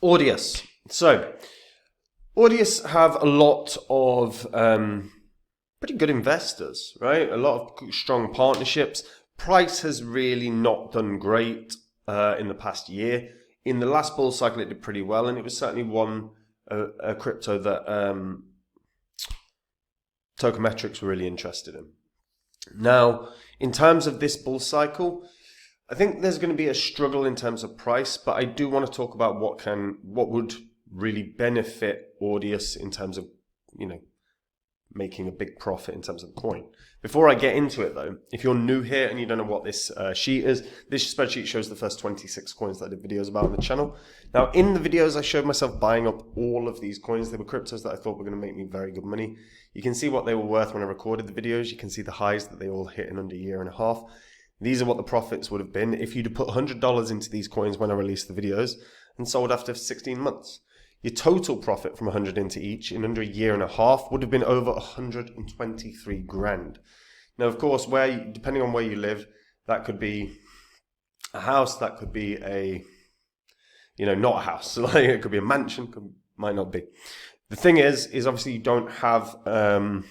Audius. So, Audius have a lot of pretty good investors, right? A lot of strong partnerships. Price has really not done great in the past year. In the last bull cycle, it did pretty well, and it was certainly one a crypto that Tokenmetrics were really interested in. Now, in terms of this bull cycle, I think there's going to be a struggle in terms of price, but I do want to talk about what would really benefit Audius in terms of, making a big profit in terms of the coin. Before I get into it though, if you're new here and you don't know what this sheet is, this spreadsheet shows the first 26 coins that I did videos about on the channel. Now in the videos I showed myself buying up all of these coins. They were cryptos that I thought were going to make me very good money. You can see what they were worth when I recorded the videos. You can see the highs that they all hit in under a year and a half. These are what the profits would have been if you'd put $100 into these coins when I released the videos and sold after 16 months. Your total profit from 100 into each in under a year and a half would have been over 123 grand. Now, of course, depending on where you live, that could be a house, that could be not a house. Like, it could be a mansion, might not be. The thing is obviously you don't have a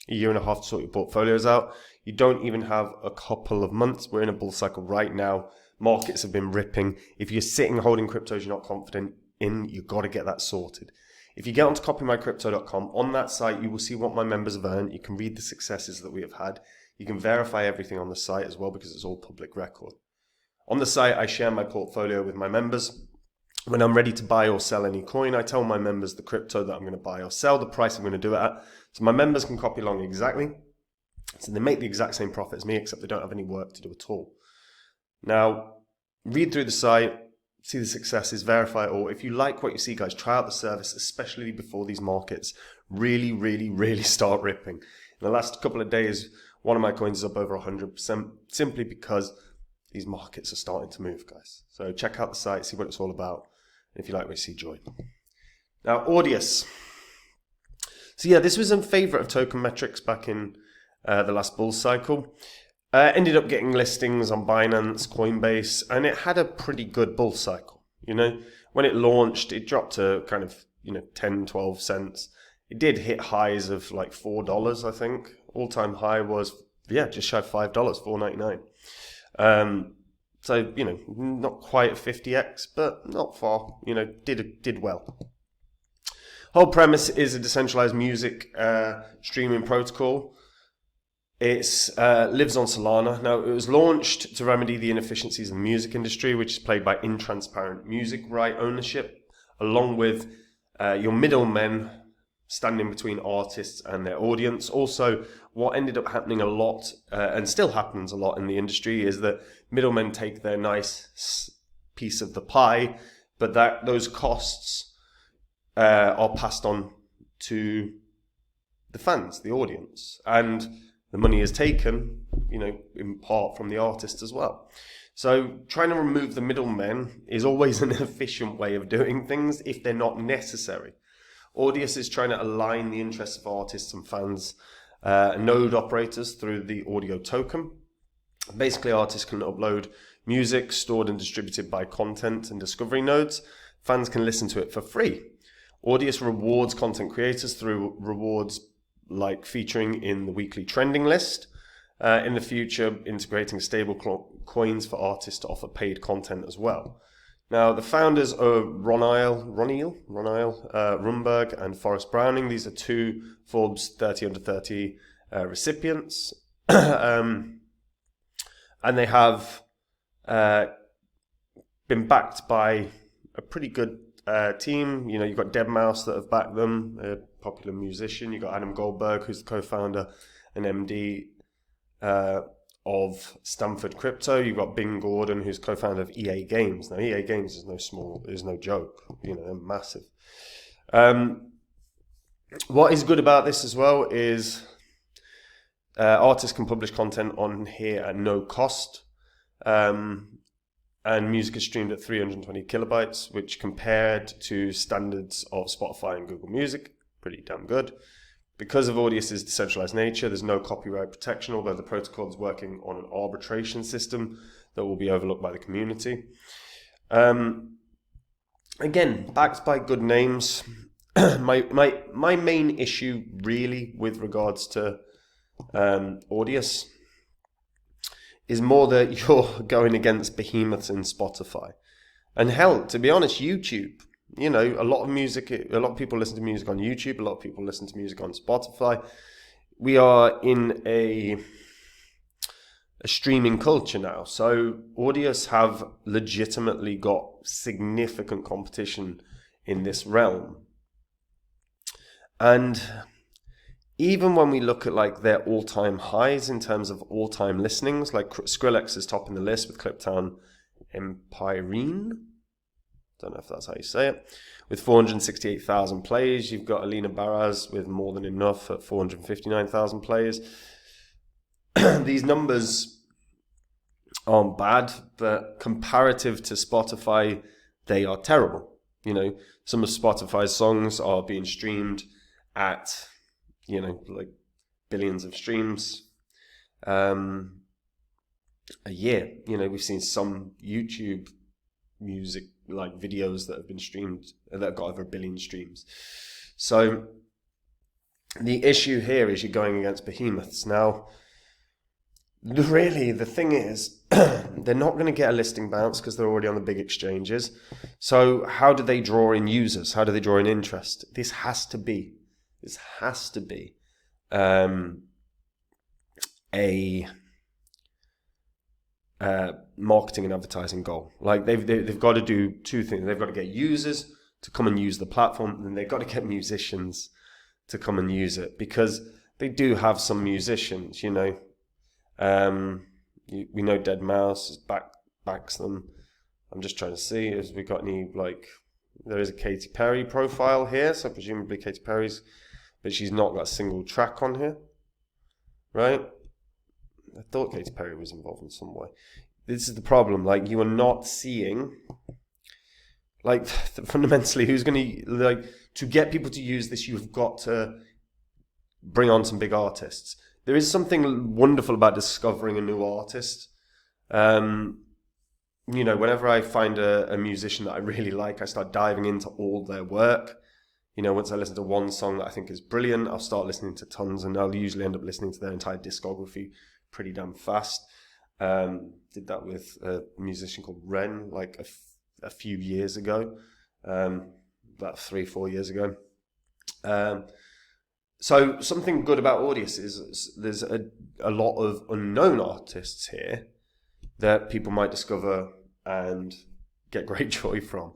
year and a half to sort your portfolios out. You don't even have a couple of months. We're in a bull cycle right now. Markets have been ripping. If you're sitting holding cryptos you're not confident in, you've got to get that sorted. If you get onto copymycrypto.com, on that site you will see what my members have earned. You can read the successes that we have had. You can verify everything on the site as well because it's all public record. On the site I share my portfolio with my members. When I'm ready to buy or sell any coin, I tell my members the crypto that I'm going to buy or sell, the price I'm going to do it at. So my members can copy along exactly. So they make the exact same profit as me, except they don't have any work to do at all. Now, read through the site, see the successes, verify it all. If you like what you see, guys, try out the service, especially before these markets really, really, really start ripping. In the last couple of days, one of my coins is up over 100%, simply because these markets are starting to move, guys. So check out the site, see what it's all about. And if you like what you see, join. Now, Audius. So yeah, this was in favor of Tokenmetrics back in the last bull cycle. Ended up getting listings on Binance, Coinbase, and it had a pretty good bull cycle. When it launched, it dropped to kind of 10, 12 cents. It did hit highs of like $4, I think. All-time high was just shy of $5, $4.99. So not quite a 50x, but not far. Did well. Whole premise is a decentralized music streaming protocol. It lives on Solana. Now, it was launched to remedy the inefficiencies of the music industry, which is plagued by intransparent music right ownership, along with your middlemen standing between artists and their audience. Also, what ended up happening a lot, and still happens a lot in the industry, is that middlemen take their nice piece of the pie, but those costs are passed on to the fans, the audience, and the money is taken, in part from the artist as well. So trying to remove the middlemen is always an efficient way of doing things if they're not necessary. Audius is trying to align the interests of artists and fans, node operators through the audio token. Basically, artists can upload music stored and distributed by content and discovery nodes. Fans can listen to it for free. Audius rewards content creators through rewards like featuring in the weekly trending list. In the future, integrating stable coins for artists to offer paid content as well. Now, the founders are Ronile Rumberg and Forrest Browning. These are two Forbes 30 under 30 recipients. And they have been backed by a pretty good team. You've got deadmau5 that have backed them, a popular musician. You've got Adam Goldberg, who's the co-founder and MD of Stanford Crypto. You've got Bing Gordon, who's co-founder of EA Games. Now, EA Games is no joke. They're massive. What is good about this as well is artists can publish content on here at no cost. And music is streamed at 320 kilobytes, which compared to standards of Spotify and Google Music, pretty damn good. Because of Audius's decentralized nature, there's no copyright protection, although the protocol is working on an arbitration system that will be overlooked by the community. again, backed by good names. My main issue really with regards to Audius is more that you're going against behemoths in Spotify. And hell, to be honest, YouTube. You know, a lot of people listen to music on YouTube, a lot of people listen to music on Spotify. We are in a streaming culture now. So Audius have legitimately got significant competition in this realm. And even when we look at like their all-time highs in terms of all-time listenings, like Skrillex is topping the list with Cliptown Empirene. Don't know if that's how you say it. With 468,000 plays. You've got Alina Baraz with more than enough at 459,000 plays. These numbers aren't bad, but comparative to Spotify, they are terrible. You know, some of Spotify's songs are being streamed at, you know, like billions of streams a year. You know, we've seen some YouTube music like videos that have been streamed that have got over 1 billion streams. So the issue here is you're going against behemoths. Now, really, the thing is, they're not going to get a listing bounce because they're already on the big exchanges. So how do they draw in users? How do they draw in interest? This has to be a marketing and advertising goal. Like they've got to do two things. They've got to get users to come and use the platform, and then they've got to get musicians to come and use it, because they do have some musicians, you know. We know Dead Mouse backs them. I'm just trying to see if we got any, like, there is a Katy Perry profile here, so presumably Katy Perry's, but she's not got a single track on here, right? I thought Katy Perry was involved in some way. This is the problem. Like, you are not seeing, like, fundamentally, who's going to, like, to get people to use this, you've got to bring on some big artists. There is something wonderful about discovering a new artist. You know, whenever I find a musician that I really like, I start diving into all their work. You know, once I listen to one song that I think is brilliant, I'll start listening to tons, and I'll usually end up listening to their entire discography pretty damn fast. Did that with a musician called Ren, like a few years ago, about 3-4 years ago. So something good about Audius is there's a lot of unknown artists here that people might discover and get great joy from.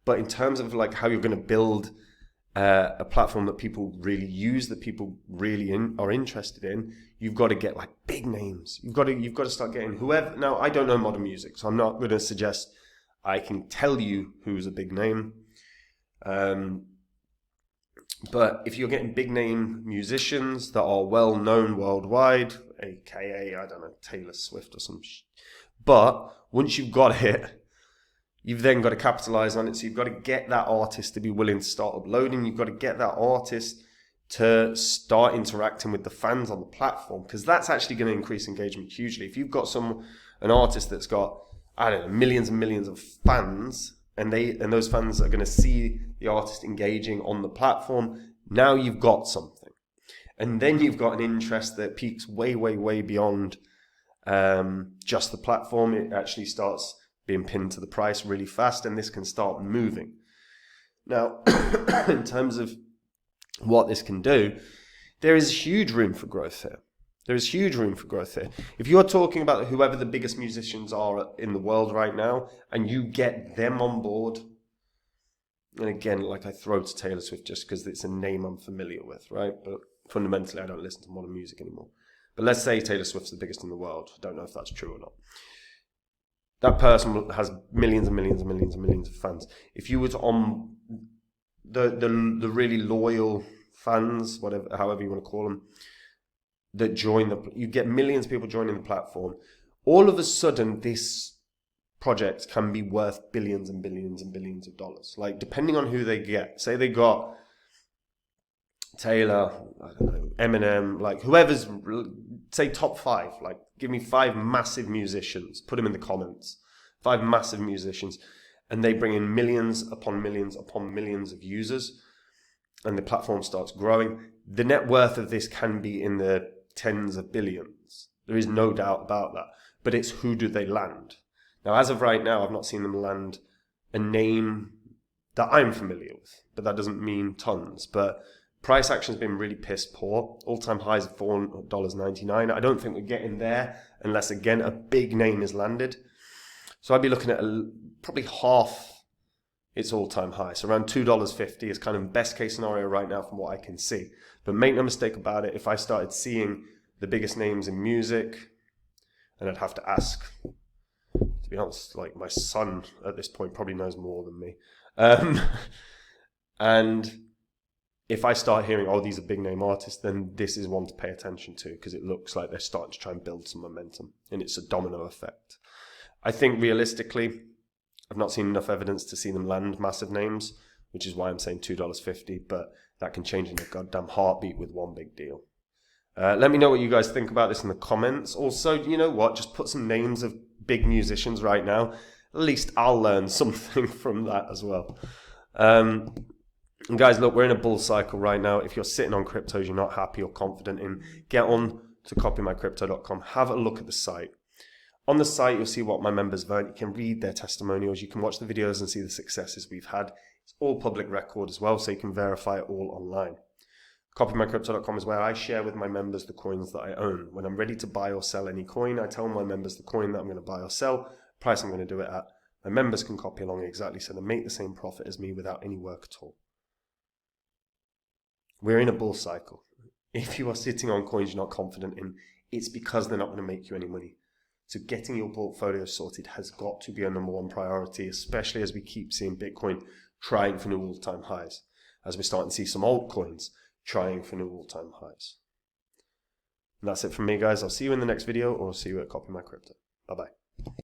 But in terms of like how you're going to build a platform that people really use, that people really are interested in, you've got to get like big names. You've got to start getting whoever. Now, I don't know modern music, so I'm not going to suggest I can tell you who's a big name. But if you're getting big name musicians that are well known worldwide, aka, I don't know, Taylor Swift or some but once you've got it, you've then got to capitalize on it. So you've got to get that artist to be willing to start uploading. You've got to get that artist to start interacting with the fans on the platform, because that's actually going to increase engagement hugely. If you've got an artist that's got, I don't know, millions and millions of fans, and those fans are going to see the artist engaging on the platform, now you've got something. And then you've got an interest that peaks way, way, way beyond just the platform. It actually starts being pinned to the price really fast, and this can start moving. Now, in terms of what this can do, there is huge room for growth here. There is huge room for growth here. If you're talking about whoever the biggest musicians are in the world right now, and you get them on board, and again, like I throw to Taylor Swift just because it's a name I'm familiar with, right? But fundamentally, I don't listen to modern music anymore. But let's say Taylor Swift's the biggest in the world. I don't know if that's true or not. That person has millions and millions and millions and millions of fans. If you were to the really loyal fans, whatever, however you want to call them, that you get millions of people joining the platform. All of a sudden, this project can be worth billions and billions and billions of dollars. Like, depending on who they get. Say they got Taylor, I don't know, Eminem, like whoever's, say top 5. Like, give me 5 massive musicians. Put them in the comments. 5 massive musicians. and they bring in millions upon millions upon millions of users, and the platform starts growing, the net worth of this can be in the tens of billions. There is no doubt about that. But it's who do they land? Now, as of right now, I've not seen them land a name that I'm familiar with, but that doesn't mean tons. But price action has been really piss poor. All-time highs of $4.99. I don't think we're getting there unless, again, a big name is landed. So I'd be looking at probably half its all-time high. So around $2.50 is kind of best case scenario right now from what I can see. But make no mistake about it, if I started seeing the biggest names in music, and I'd have to ask, to be honest, like my son at this point probably knows more than me. And if I start hearing, oh, these are big name artists, then this is one to pay attention to, because it looks like they're starting to try and build some momentum, and it's a domino effect. I think realistically, I've not seen enough evidence to see them land massive names, which is why I'm saying $2.50, but that can change in a goddamn heartbeat with one big deal. Let me know what you guys think about this in the comments. Also, you know what? Just put some names of big musicians right now. At least I'll learn something from that as well. And guys, look, we're in a bull cycle right now. If you're sitting on cryptos you're not happy or confident in, get on to copymycrypto.com. Have a look at the site. On the site, you'll see what my members vote. You can read their testimonials. You can watch the videos and see the successes we've had. It's all public record as well, so you can verify it all online. Copymycrypto.com is where I share with my members the coins that I own. When I'm ready to buy or sell any coin, I tell my members the coin that I'm going to buy or sell, price I'm going to do it at. My members can copy along exactly so they make the same profit as me without any work at all. We're in a bull cycle. If you are sitting on coins you're not confident in, it's because they're not going to make you any money. So getting your portfolio sorted has got to be a number one priority, especially as we keep seeing Bitcoin trying for new all-time highs, as we're starting to see some altcoins trying for new all-time highs. And that's it from me, guys. I'll see you in the next video, or I'll see you at Copy My Crypto. Bye-bye.